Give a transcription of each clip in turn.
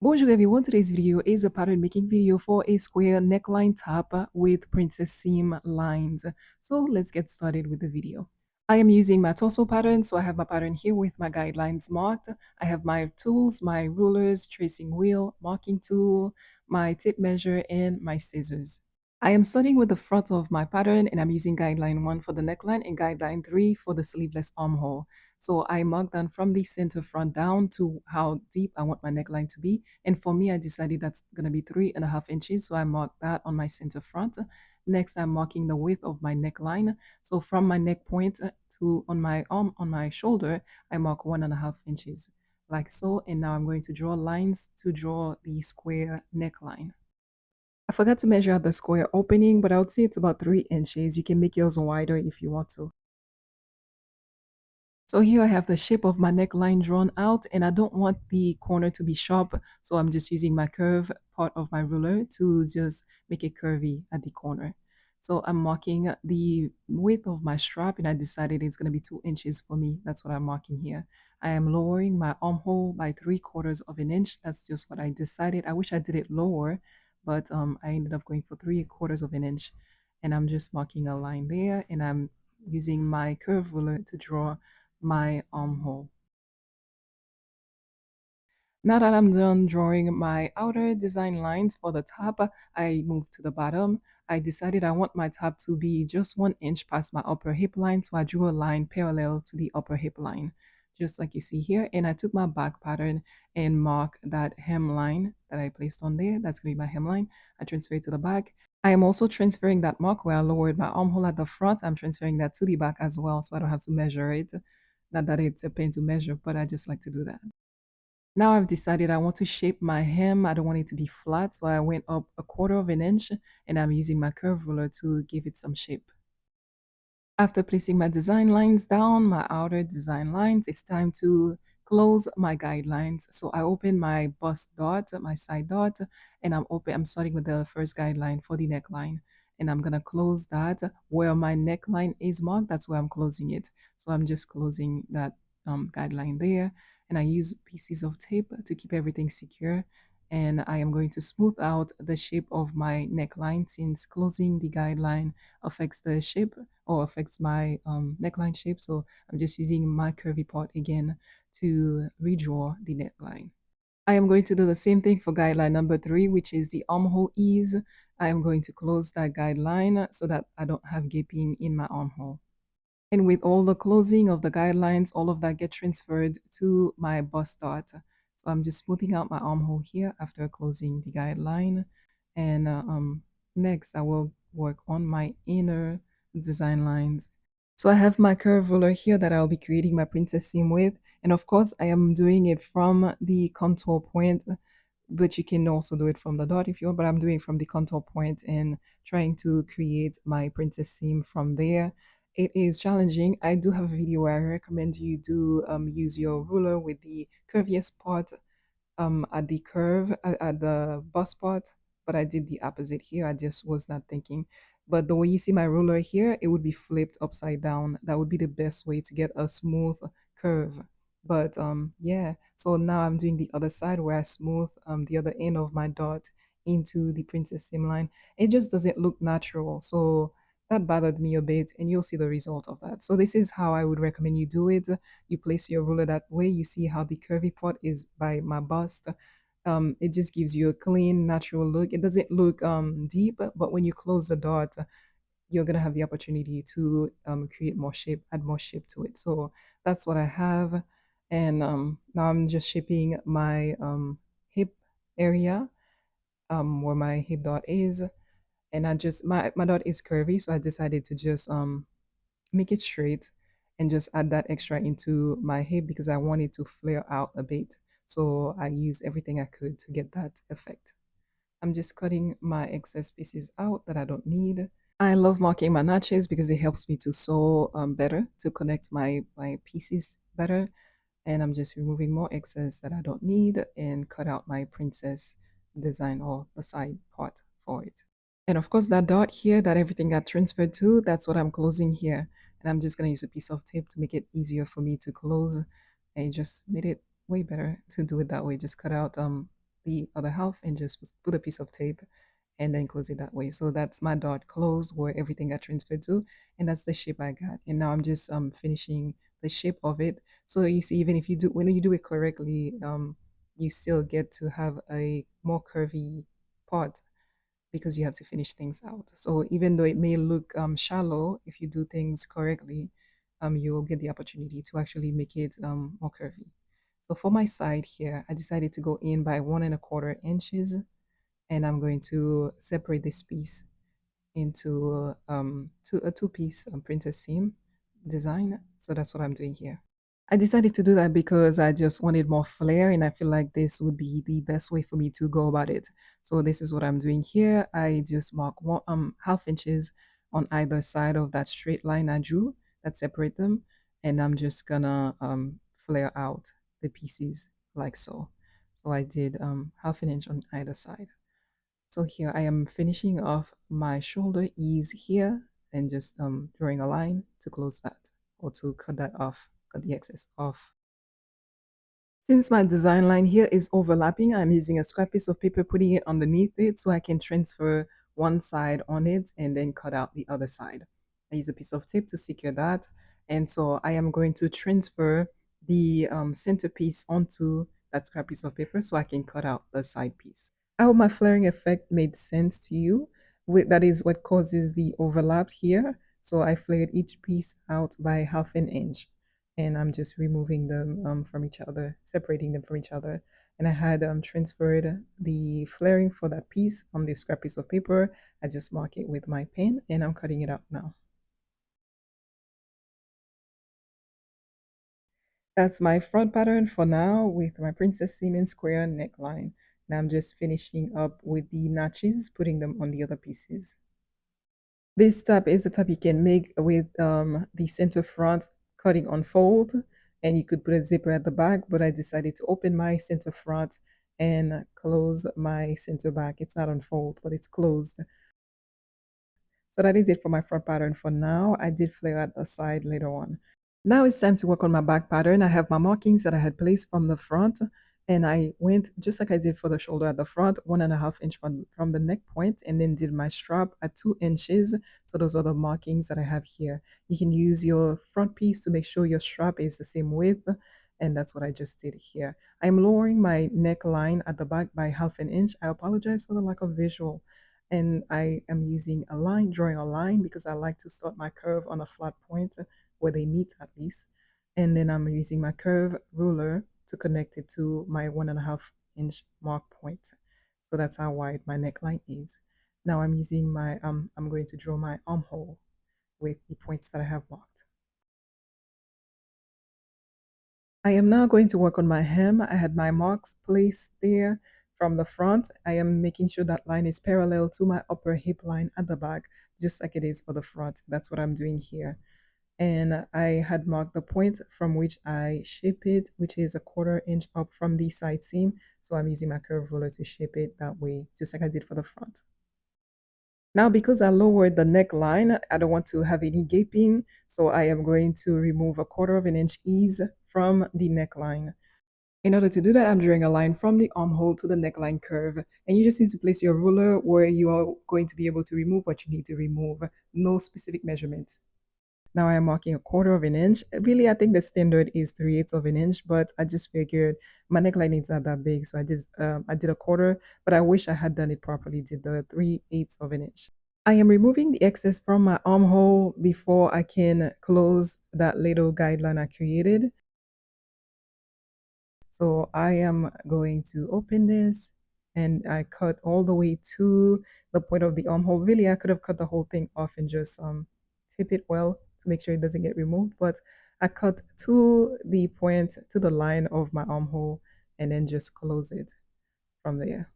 Bonjour everyone, today's video is a pattern making video for a square neckline top with princess seam lines. So let's get started with the video. I am using my torso pattern, so I have my pattern here with my guidelines marked. I have my tools, my rulers, tracing wheel, marking tool, my tape measure, and my scissors. I am starting with the front of my pattern and I'm using guideline 1 for the neckline and guideline 3 for the sleeveless armhole. So I marked down from the center front down to how deep I want my neckline to be. And for me, I decided that's going to be 3.5 inches. So I marked that on my center front. Next, I'm marking the width of my neckline. So from my neck point to on my arm, on my shoulder, I mark 1.5 inches like so. And now I'm going to draw lines to draw the square neckline. I forgot to measure out the square opening, but I would say it's about 3 inches. You can make yours wider if you want to. So here I have the shape of my neckline drawn out, and I don't want the corner to be sharp, so I'm just using my curve part of my ruler to just make it curvy at the corner. So I'm marking the width of my strap, and I decided it's going to be 2 inches for me. That's what I'm marking here. I am lowering my armhole by 3/4 of an inch. That's just what I decided. I wish I did it lower, but I ended up going for 3/4 of an inch. And I'm just marking a line there, and I'm using my curve ruler to draw my armhole. Now that I'm done drawing my outer design lines for the top, I moved to the bottom. I decided I want my top to be just 1 inch past my upper hip line, so I drew a line parallel to the upper hip line, just like you see here. And I took my back pattern and marked that hem line that I placed on there. That's going to be my hem line. I transfer it to the back. I am also transferring that mark where I lowered my armhole at the front. I'm transferring that to the back as well, so I don't have to measure it. Not that it's a pain to measure, but I just like to do that. Now I've decided I want to shape my hem. I don't want it to be flat, so I went up 1/4 of an inch and I'm using my curve ruler to give it some shape. After placing my design lines down, my outer design lines, it's time to close my guidelines. So I open my bust dot, my side dot, and I'm starting with the first guideline for the neckline. And I'm gonna close that where my neckline is marked, that's where I'm closing it. So I'm just closing that guideline there. And I use pieces of tape to keep everything secure. And I am going to smooth out the shape of my neckline since closing the guideline affects the shape or affects my neckline shape. So I'm just using my curvy part again to redraw the neckline. I am going to do the same thing for guideline number 3, which is the armhole ease. I am going to close that guideline so that I don't have gaping in my armhole. And with all the closing of the guidelines, all of that get transferred to my bust dot. So I'm just smoothing out my armhole here after closing the guideline. And next, I will work on my inner design lines. So I have my curve ruler here that I'll be creating my princess seam with. And of course, I am doing it from the contour point, but you can also do it from the dot if you want, but I'm doing it from the contour point and trying to create my princess seam from there. It is challenging. I do have a video where I recommend you do use your ruler with the curviest part at the curve at the bust part, but I did the opposite here. I just was not thinking. But the way you see my ruler here, it would be flipped upside down. That would be the best way to get a smooth curve. But yeah, so now I'm doing the other side where I smooth the other end of my dot into the princess seam line. It just doesn't look natural. So that bothered me a bit, and you'll see the result of that. So this is how I would recommend you do it. You place your ruler that way. You see how the curvy part is by my bust. It just gives you a clean, natural look. It doesn't look deep, but when you close the dot, you're gonna have the opportunity to create more shape, add more shape to it. So that's what I have. And now I'm just shaping my hip area where my hip dot is. And I just, my dot is curvy, so I decided to just make it straight and just add that extra into my hip because I want it to flare out a bit. So I use everything I could to get that effect. I'm just cutting my excess pieces out that I don't need. I love marking my notches because it helps me to sew better, to connect my pieces better. And I'm just removing more excess that I don't need and cut out my princess design or the side part for it. And of course, that dot here that everything got transferred to, that's what I'm closing here. And I'm just going to use a piece of tape to make it easier for me to close. And it just made it way better to do it that way. Just cut out the other half and just put a piece of tape and then close it that way. So that's my dot closed where everything got transferred to, and that's the shape I got. And now I'm just finishing the shape of it. So you see, even if you do when you do it correctly, you still get to have a more curvy part because you have to finish things out. So even though it may look shallow, if you do things correctly, you'll get the opportunity to actually make it more curvy. So for my side here, I decided to go in by 1¼ inches, and I'm going to separate this piece into a two-piece printed seam design. So that's what I'm doing here. I decided to do that because I just wanted more flair, and I feel like this would be the best way for me to go about it. So this is what I'm doing here. I just mark ½ inches on either side of that straight line I drew that separate them, and I'm just gonna flare out the pieces like so. So I did ½ inch on either side. So here I am finishing off my shoulder ease here and just drawing a line to close that or to cut that off, cut the excess off. Since my design line here is overlapping, I'm using a scrap piece of paper, putting it underneath it so I can transfer one side on it and then cut out the other side. I use a piece of tape to secure that. And so I am going to transfer the centerpiece onto that scrap piece of paper so I can cut out the side piece. I hope my flaring effect made sense to you. That is what causes the overlap here. So I flared each piece out by ½ inch, and I'm just removing them from each other, separating them from each other. And I had transferred the flaring for that piece on this scrap piece of paper. I just mark it with my pen and I'm cutting it out now. That's my front pattern for now with my Princess Seaman square neckline. Now I'm just finishing up with the notches, putting them on the other pieces. This tab is the tab you can make with the center front cutting on fold, and you could put a zipper at the back, but I decided to open my center front and close my center back. It's not on fold, but it's closed. So that is it for my front pattern for now. I did flare at the side later on. Now it's time to work on my back pattern. I have my markings that I had placed from the front, and I went just like I did for the shoulder at the front, 1½ inch from the neck point, and then did my strap at 2 inches. So those are the markings that I have here. You can use your front piece to make sure your strap is the same width, and that's what I just did here. I'm lowering my neckline at the back by ½ inch. I apologize for the lack of visual. And I am using a line, drawing a line because I like to start my curve on a flat point where they meet at least. And then I'm using my curve ruler to connect it to my 1½ inch mark point. So that's how wide my neckline is. Now I'm using my, I'm going to draw my armhole with the points that I have marked. I am now going to work on my hem. I had my marks placed there from the front. I am making sure that line is parallel to my upper hip line at the back, just like it is for the front. That's what I'm doing here. And I had marked the point from which I shape it, which is a 1/4 inch up from the side seam. So I'm using my curve ruler to shape it that way, just like I did for the front. Now, because I lowered the neckline, I don't want to have any gaping, so I am going to remove a 1/4 inch ease from the neckline. In order to do that, I'm drawing a line from the armhole to the neckline curve, and you just need to place your ruler where you are going to be able to remove what you need to remove, no specific measurements. Now I am marking a 1/4 inch. Really, I think the standard is 3/8 inch, but I just figured my neckline is not that big, so I did a quarter, but I wish I had done it properly, did the 3/8 inch. I am removing the excess from my armhole before I can close that little guideline I created. So I am going to open this and I cut all the way to the point of the armhole. Really, I could have cut the whole thing off and just tip it well to make sure it doesn't get removed. But I cut to the point, to the line of my armhole, and then just close it from there.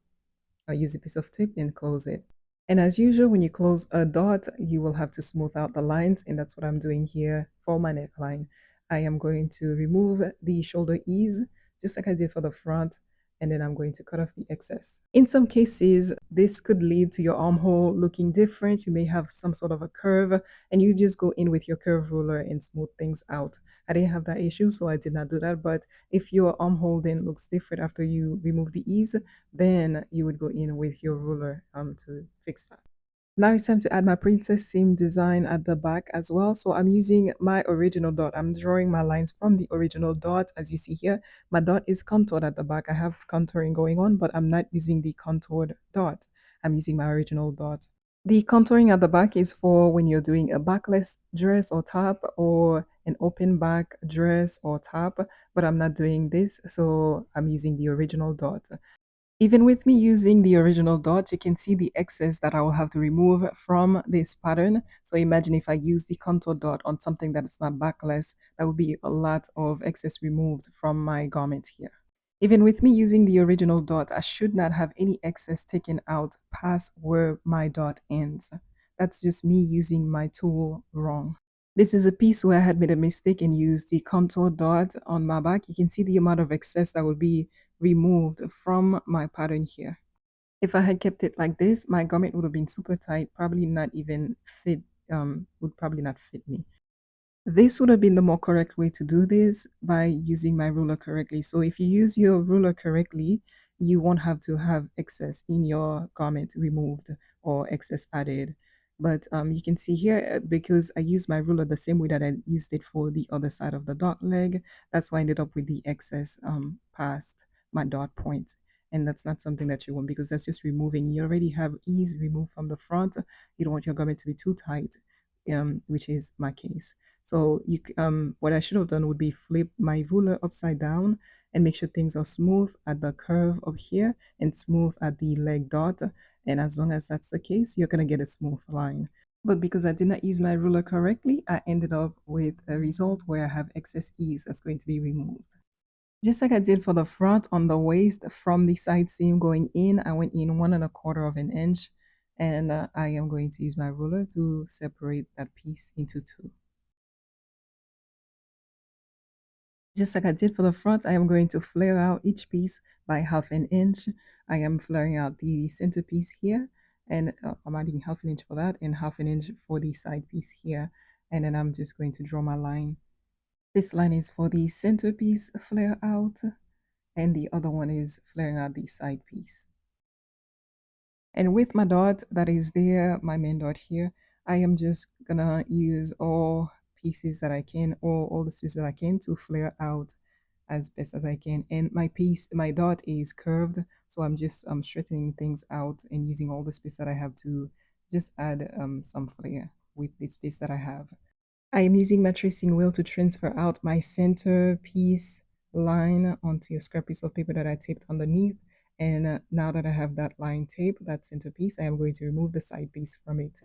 I use a piece of tape and close it. And as usual, when you close a dot, you will have to smooth out the lines, and that's what I'm doing here for my neckline. I am going to remove the shoulder ease, just like I did for the front, and then I'm going to cut off the excess. In some cases, this could lead to your armhole looking different. You may have some sort of a curve, and you just go in with your curve ruler and smooth things out. I didn't have that issue, so I did not do that. But if your armhole then looks different after you remove the ease, then you would go in with your ruler to fix that. Now it's time to add my princess seam design at the back as well. So I'm using my original dot. I'm drawing my lines from the original dot. As you see here, my dot is contoured at the back. I have contouring going on, but I'm not using the contoured dot. I'm using my original dot. The contouring at the back is for when you're doing a backless dress or top or an open back dress or top, but I'm not doing this, so I'm using the original dot. Even with me using the original dot, you can see the excess that I will have to remove from this pattern. So imagine if I use the contour dot on something that is not backless, that would be a lot of excess removed from my garment here. Even with me using the original dot, I should not have any excess taken out past where my dot ends. That's just me using my tool wrong. This is a piece where I had made a mistake and used the contour dot on my back. You can see the amount of excess that would be removed from my pattern here. If I had kept it like this, my garment would have been super tight, probably not even fit, would probably not fit me. This would have been the more correct way to do this by using my ruler correctly. So if you use your ruler correctly, you won't have to have excess in your garment removed or excess added. But you can see here, because I used my ruler the same way that I used it for the other side of the dot leg, that's why I ended up with the excess past my dot point. And that's not something that you want because that's just removing. You already have ease removed from the front. You don't want your garment to be too tight, which is my case. So what I should have done would be flip my ruler upside down and make sure things are smooth at the curve of here and smooth at the leg dot. And as long as that's the case, you're gonna get a smooth line. But because I did not use my ruler correctly, I ended up with a result where I have excess ease that's going to be removed. Just like I did for the front on the waist, from the side seam going in, I went in 1 1/4 of an inch, and I am going to use my ruler to separate that piece into two. Just like I did for the front, I am going to flare out each piece by 1/2 inch. I am flaring out the centerpiece here, and I'm adding 1/2 inch for that and 1/2 inch for the side piece here. And then I'm just going to draw my line. This line is for the centerpiece flare out, and the other one is flaring out the side piece. And with my dot that is there, my main dot here, I am just gonna use all pieces that I can, or all the pieces that I can to flare out as best as I can. And my piece, my dot is curved, so I'm just straightening things out and using all the space that I have to just add some flare with the space that I have. I am using my tracing wheel to transfer out my center piece line onto a square piece of paper that I taped underneath. And now that I have that line tape, that center piece, I am going to remove the side piece from it.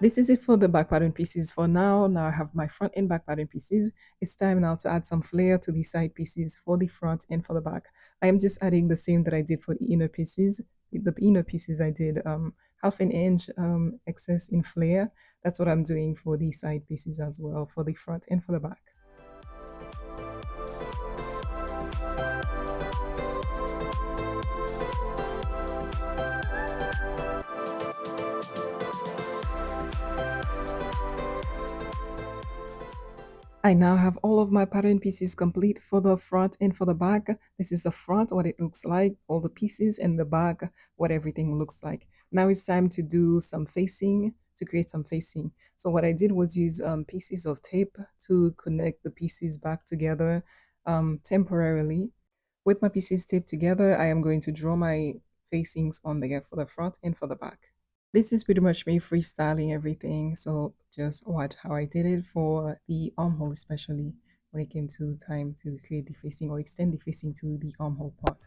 This is it for the back pattern pieces for now. Now I have my front and back pattern pieces. It's time now to add some flare to the side pieces for the front and for the back. I am just adding the same that I did for the inner pieces. The inner pieces I did 1/2 inch excess in flare. That's what I'm doing for the side pieces as well, for the front and for the back. I now have all of my pattern pieces complete for the front and for the back. This is the front, what it looks like, all the pieces, and the back, what everything looks like. Now it's time to do some facing to create some facing. So what I did was use pieces of tape to connect the pieces back together temporarily. With my pieces taped together, I am going to draw my facings on there for the front and for the back. This is pretty much me freestyling everything, so just watch how I did it for the armhole, especially when it came to time to create the facing or extend the facing to the armhole part.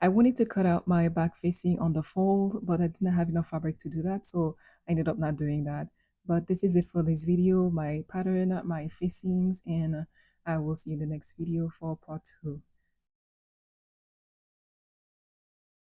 I wanted to cut out my back facing on the fold, but I didn't have enough fabric to do that, so I ended up not doing that. But this is it for this video, my pattern, my facings, and I will see you in the next video for part 2.